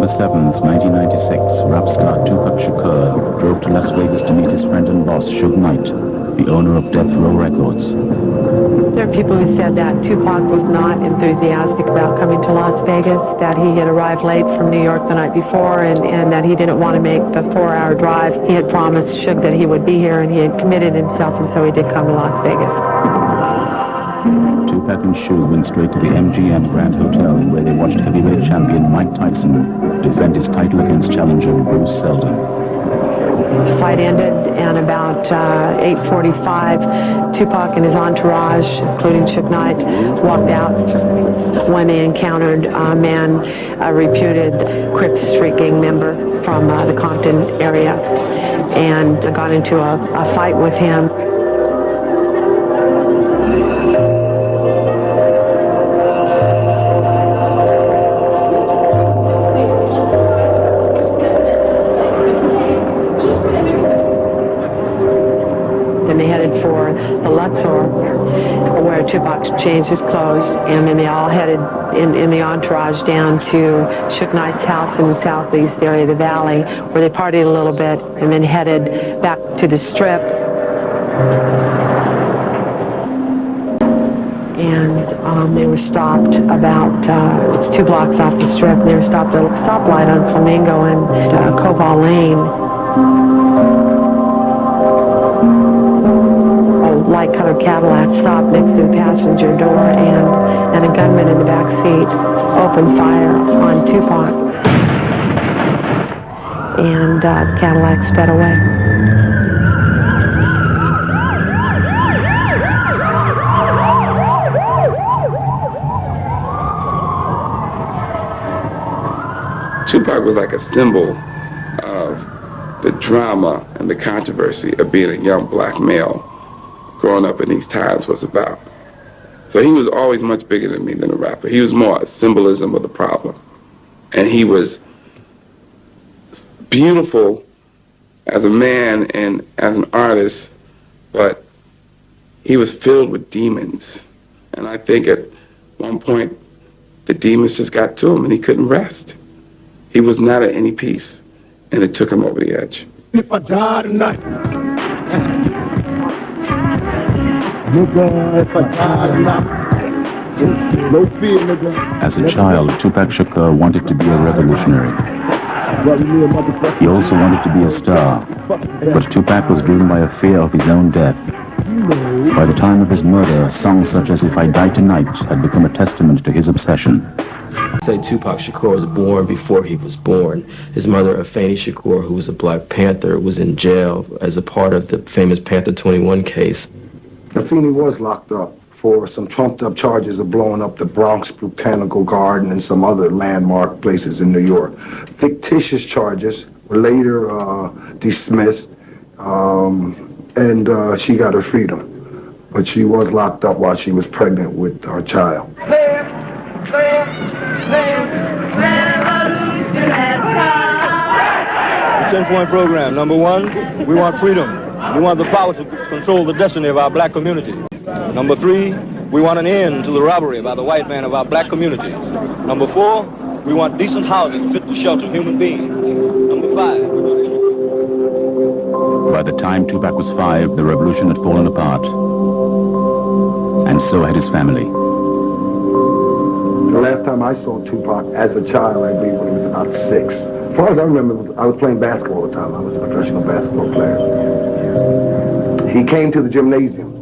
September 7th, 1996, rap star Tupac Shakur drove to Las Vegas to meet his friend and boss, Suge Knight, the owner of Death Row Records. There are people who said that Tupac was not enthusiastic about coming to Las Vegas, that he had arrived late from New York the night before, and that he didn't want to make the 4-hour drive. He had promised Suge that he would be here, and he had committed himself, and so he did come to Las Vegas. Tupac and Suge went straight to the MGM Grand Hotel, where they watched heavyweight champion Mike Tyson defend his title against challenger Bruce Seldon. The fight ended, and about 8:45, Tupac and his entourage, including Suge Knight, walked out when they encountered a man, a reputed Crips street gang member from the Compton area, and got into a fight with him. Where Tupac changed his clothes, and then they all headed in the entourage down to Suge Knight's house in the southeast area of the valley, where they partied a little bit and then headed back to the Strip. And they were stopped about, it's 2 blocks off the Strip, and they were stopped at a stoplight on Flamingo and Cobalt Lane. Light-colored Cadillac stopped next to the passenger door, and a gunman in the back seat opened fire on Tupac, and the Cadillac sped away. Tupac was like a symbol of the drama and the controversy of being a young black male growing up in these times was about. So he was always much bigger than me than a rapper. He was more a symbolism of the problem. And he was beautiful as a man and as an artist, but he was filled with demons. And I think at one point, the demons just got to him and he couldn't rest. He was not at any peace, and it took him over the edge. If I die tonight, as a child, Tupac Shakur wanted to be a revolutionary. He also wanted to be a star, but Tupac was driven by a fear of his own death. By the time of his murder, songs such as If I Die Tonight had become a testament to his obsession. Say Tupac Shakur was born before he was born. His mother, Afeni Shakur, who was a Black Panther, was in jail as a part of the famous Panther 21 case. Afeni was locked up for some trumped-up charges of blowing up the Bronx Botanical Garden and some other landmark places in New York. Fictitious charges were later dismissed, and she got her freedom. But she was locked up while she was pregnant with our child. 10-point program. Number 1, we want freedom. We want the power to control the destiny of our black community. Number 3, we want an end to the robbery by the white man of our black community. Number 4, we want decent housing fit to shelter human beings. Number 5. By the time Tupac was 5, the revolution had fallen apart. And so had his family. The last time I saw Tupac as a child, I believe when he was about 6. As far as I remember, I was playing basketball all the time. I was a professional basketball player. He came to the gymnasium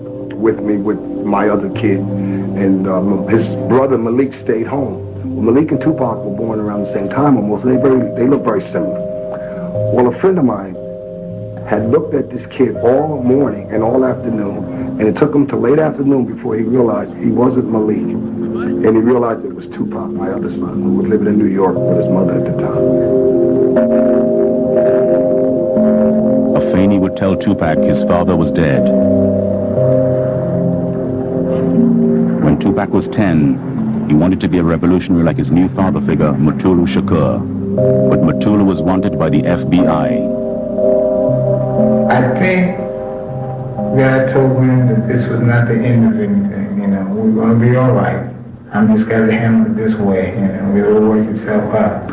with me, with my other kid, and his brother Malik stayed home. Well, Malik and Tupac were born around the same time almost. They look very similar. Well, a friend of mine had looked at this kid all morning and all afternoon, and it took him till late afternoon before he realized he wasn't Malik. And he realized it was Tupac, my other son, who was living in New York with his mother at the time. Afeni would tell Tupac his father was dead. When Tupac was 10, he wanted to be a revolutionary like his new father figure, Mutulu Shakur. But Mutulu was wanted by the FBI. I think God told him that this was not the end of anything, we're going to be all right. I'm just got to handle it this way, it'll work itself out.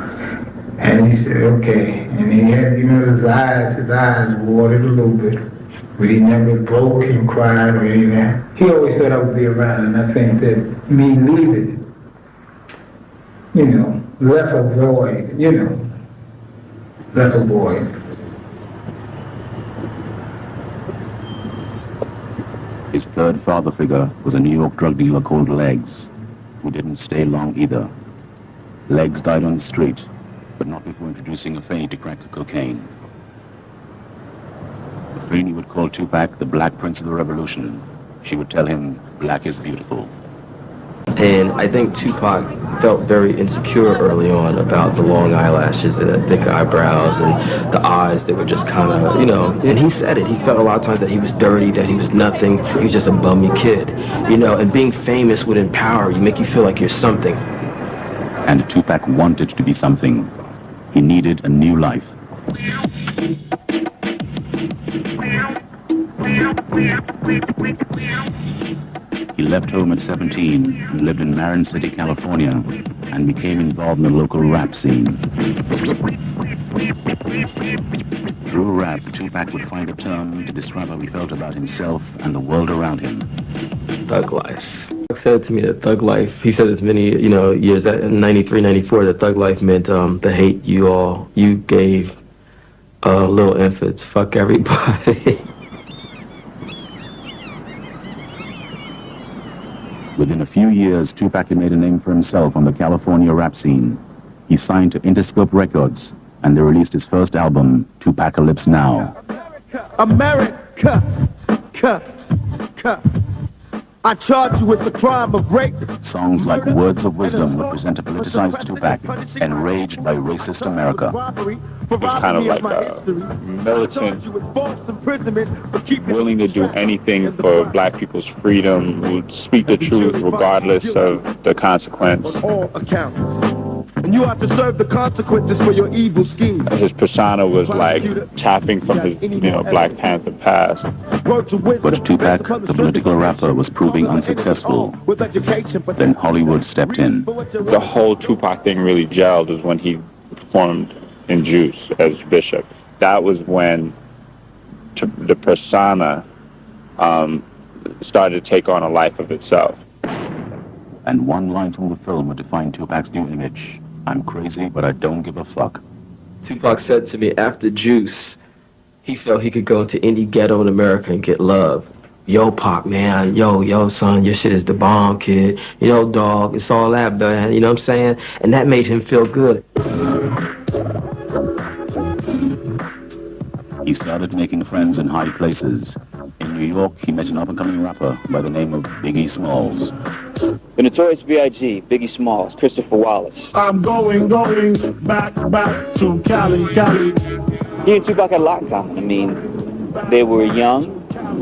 And he said, okay. And he had, you know, his eyes watered a little bit. But he never broke and cried or any of that. He always thought I would be around, and I think that me leaving, you know, left a void, left a void. His third father figure was a New York drug dealer called Legs, who didn't stay long either. Legs died on the street, but not before introducing Afeni to crack cocaine. Afeni would call Tupac the Black Prince of the Revolution. She would tell him, black is beautiful. And I think Tupac felt very insecure early on about the long eyelashes and the thick eyebrows and the eyes that were just kind of, and he said it. He felt a lot of times that he was dirty, that he was nothing, he was just a bummy kid, and being famous would empower you, make you feel like you're something. And Tupac wanted to be something. He needed a new life. He left home at 17 and lived in Marin City, California, and became involved in the local rap scene. Through rap, Tupac would find a term to describe how he felt about himself and the world around him. Thug life. He said to me that thug life, he said this many, years, in 93, 94, that thug life meant the hate you gave little infants, fuck everybody. Within a few years, Tupac had made a name for himself on the California rap scene. He signed to Interscope Records, and they released his first album, Tupacalypse Now. America, I charge you with the crime of rape. Songs like Words of Wisdom would present a politicized Tupac, enraged by racist America. It was kind of like a militant, willing to do anything for black people's freedom, would speak the truth regardless of the consequence. On all accounts. And you have to serve the consequences for your evil scheme. His persona was like tapping from his, Black Panther past. But Tupac, the political rapper, was proving unsuccessful. Then Hollywood stepped in. The whole Tupac thing really gelled is when he performed in Juice as Bishop. That was when the persona started to take on a life of itself. And one line from the film would define Tupac's new image. I'm crazy, but I don't give a fuck. Tupac said to me after Juice, he felt he could go into any ghetto in America and get love. Yo, Pac, man, yo, son, your shit is the bomb, kid. Dog, it's all that, man, you know what I'm saying? And that made him feel good. He started making friends in high places. In New York, he met an up-and-coming rapper by the name of Biggie Smalls. The Notorious B.I.G., Biggie Smalls, Christopher Wallace. I'm going back to Cali. He and Tupac had a lot in common. I mean, they were young.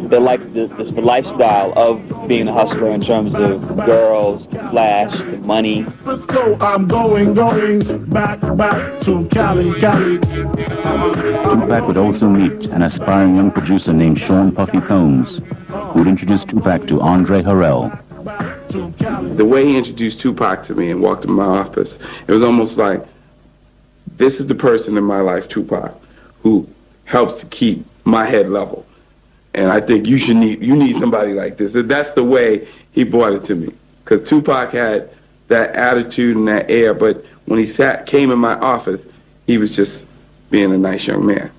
They liked the lifestyle of being a hustler in terms of girls, the flash, the money. I'm going back to Cali. Tupac would also meet an aspiring young producer named Sean Puffy Combs, who would introduce Tupac to Andre Harrell. The way he introduced Tupac to me and walked in my office, it was almost like, this is the person in my life, Tupac, who helps to keep my head level. And I think you need somebody like this. That's the way he brought it to me. Because Tupac had that attitude and that air, but when he came in my office, he was just being a nice young man.